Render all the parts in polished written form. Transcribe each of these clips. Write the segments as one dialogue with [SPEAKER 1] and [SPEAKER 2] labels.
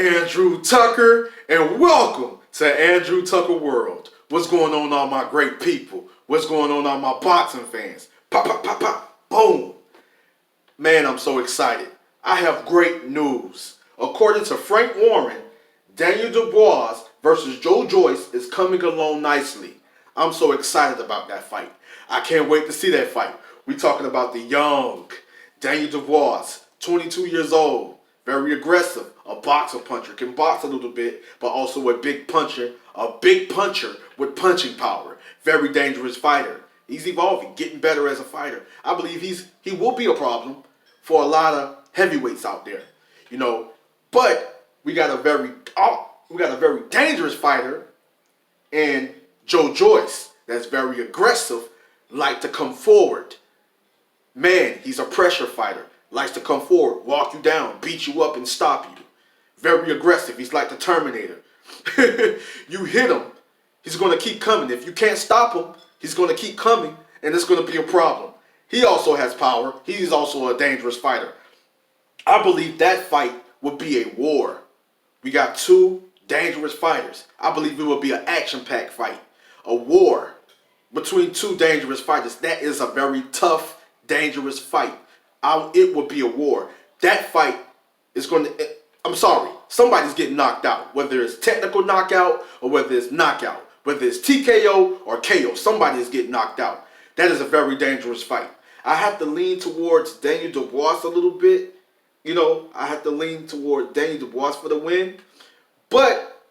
[SPEAKER 1] Andrew Tucker, and welcome to Andrew Tucker World. What's going on, all my great people? What's going on, all my boxing fans? Pop, pop, pop, pop, boom. Man, I'm so excited. I have great news. According to Frank Warren, Daniel Dubois versus Joyce is coming along nicely. I'm so excited about that fight. I can't wait to see that fight. We're talking about the young Daniel Dubois, 22 years old, very aggressive, a boxer puncher, can box a little bit, but also a big puncher with punching power. Very dangerous fighter. He's evolving, getting better as a fighter. I believe he will be a problem for a lot of heavyweights out there, But we got a very dangerous fighter in Joyce that's very aggressive, like to come forward. Man, he's a pressure fighter. Likes to come forward, walk you down, beat you up, and stop you. Very aggressive. He's like the Terminator. You hit him, he's going to keep coming. If you can't stop him, he's going to keep coming, and it's going to be a problem. He also has power. He's also a dangerous fighter. I believe that fight would be a war. We got two dangerous fighters. I believe it would be an action-packed fight. A war between two dangerous fighters. That is a very tough, dangerous fight. It would be a war. That fight is going to... I'm sorry. Somebody's getting knocked out. Whether it's technical knockout or whether it's knockout. Whether it's TKO or KO. Somebody is getting knocked out. That is a very dangerous fight. I have to lean towards Daniel Dubois a little bit. I have to lean toward Daniel Dubois for the win. But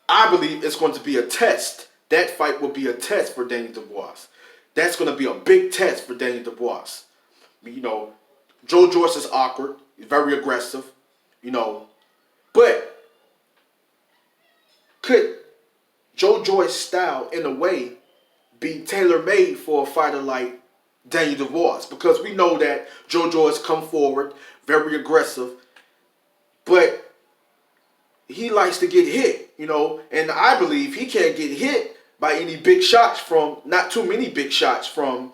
[SPEAKER 1] I believe it's going to be a test. That fight will be a test for Daniel Dubois. That's going to be a big test for Daniel Dubois. Joyce is awkward. He's very aggressive. But could Joyce's style, in a way, be tailor-made for a fighter like Daniel Dubois? Because we know that Joyce come forward, very aggressive, but he likes to get hit, and I believe he can't get hit by any big shots not too many big shots from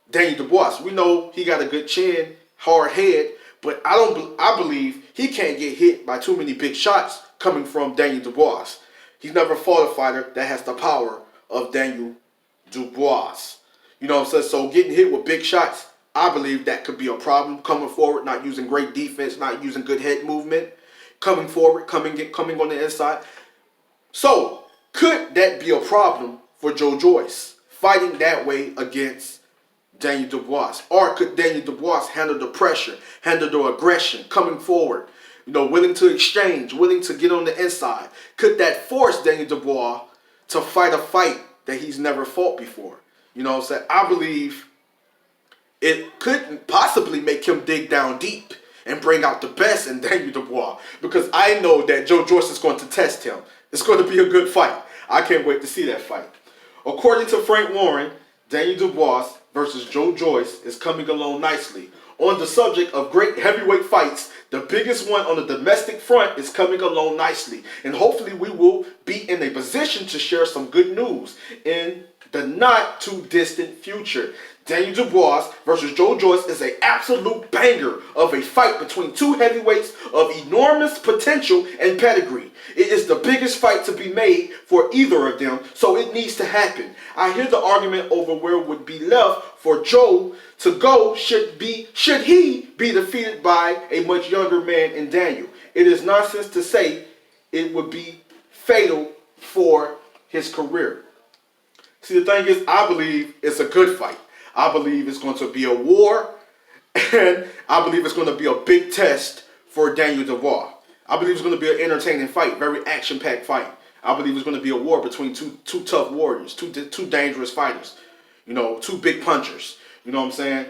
[SPEAKER 1] Daniel Dubois. We know he got a good chin, hard head, but I believe he can't get hit by too many big shots coming from Daniel Dubois. He's never fought a fighter that has the power of Daniel Dubois. You know what I'm saying? So getting hit with big shots, I believe that could be a problem. Coming forward, not using great defense, not using good head movement. Coming forward, coming on the inside. So, could that be a problem for Joyce? Fighting that way against Daniel Dubois? Or could Daniel Dubois handle the pressure, handle the aggression, coming forward, willing to exchange, willing to get on the inside? Could that force Daniel Dubois to fight a fight that he's never fought before? You know what I'm saying? I believe it could possibly make him dig down deep and bring out the best in Daniel Dubois, because I know that Joyce is going to test him. It's going to be a good fight. I can't wait to see that fight. According to Frank Warren, Daniel Dubois versus Joyce is coming along nicely. On the subject of great heavyweight fights, the biggest one on the domestic front is coming along nicely. And hopefully we will be in a position to share some good news in the not too distant future. Daniel Dubois versus Joyce is an absolute banger of a fight between two heavyweights of enormous potential and pedigree. It is the biggest fight to be made for either of them, so it needs to happen. I hear the argument over where it would be left for Joe to go should he be defeated by a much younger man in Daniel. It is nonsense to say it would be fatal for his career. See, the thing is, I believe it's a good fight. I believe it's going to be a war, and I believe it's going to be a big test for Daniel Dubois. I believe it's going to be an entertaining fight, very action-packed fight. I believe it's going to be a war between two tough warriors, two dangerous fighters, two big punchers. You know what I'm saying?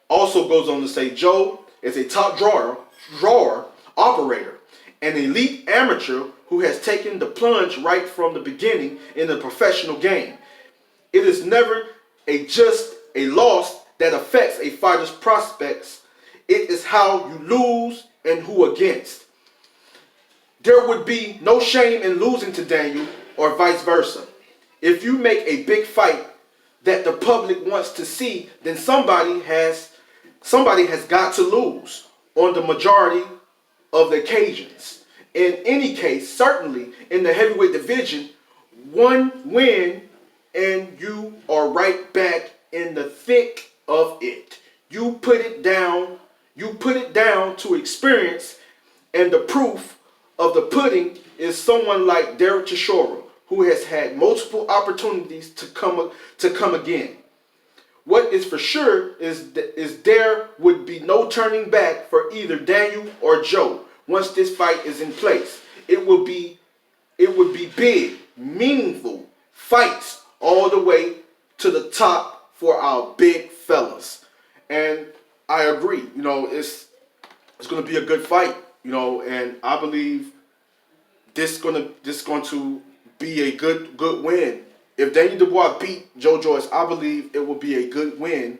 [SPEAKER 1] Also goes on to say Joe is a top drawer operator, an elite amateur who has taken the plunge right from the beginning in the professional game. It is never just a loss that affects a fighter's prospects. It is how you lose and who against. There would be no shame in losing to Daniel or vice versa. If you make a big fight that the public wants to see, then somebody has got to lose on the majority of the occasions. in any case, certainly in the heavyweight division, one win and you are right back in the thick of it. You put it down. You put it down to experience, and the proof of the pudding is someone like Derek Chisora, who has had multiple opportunities to come again. What is for sure is there would be no turning back for either Daniel or Joe once this fight is in place. It would be big, meaningful fights all the way to the top for our big fellas. And I agree. It's going to be a good fight. And I believe this going to be a good win. If Daniel Dubois beat Joe Joyce, I believe it will be a good win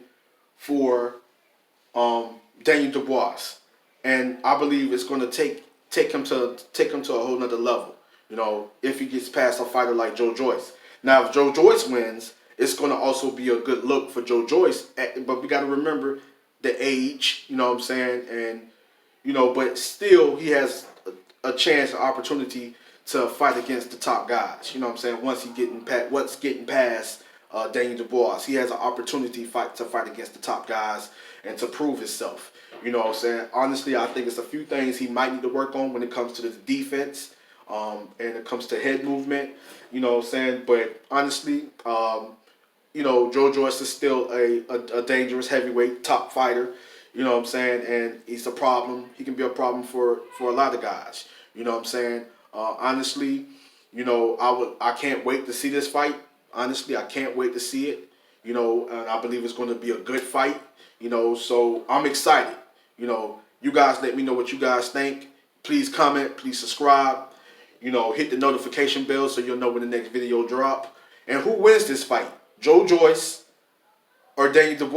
[SPEAKER 1] for Daniel Dubois, and I believe it's going to take him to a whole nother level. If he gets past a fighter like Joe Joyce. Now, if Joe Joyce wins, it's going to also be a good look for Joe Joyce. But we got to remember the age. You know what I'm saying? And but still, he has a chance, an opportunity to fight against the top guys. You know what I'm saying? Once getting past Daniel Dubois, he has an opportunity to fight against the top guys and to prove himself. You know what I'm saying? Honestly, I think it's a few things he might need to work on when it comes to the defense, and it comes to head movement. You know what I'm saying? But honestly, Joe Joyce is still a dangerous heavyweight top fighter. You know what I'm saying? And he's a problem. He can be a problem for a lot of guys. You know what I'm saying? Honestly, I can't wait to see this fight. Honestly, I can't wait to see it. And I believe it's going to be a good fight. So I'm excited. You guys let me know what you guys think. Please comment. Please subscribe. Hit the notification bell so you'll know when the next video drop. And who wins this fight? Joe Joyce or Daniel Dubois?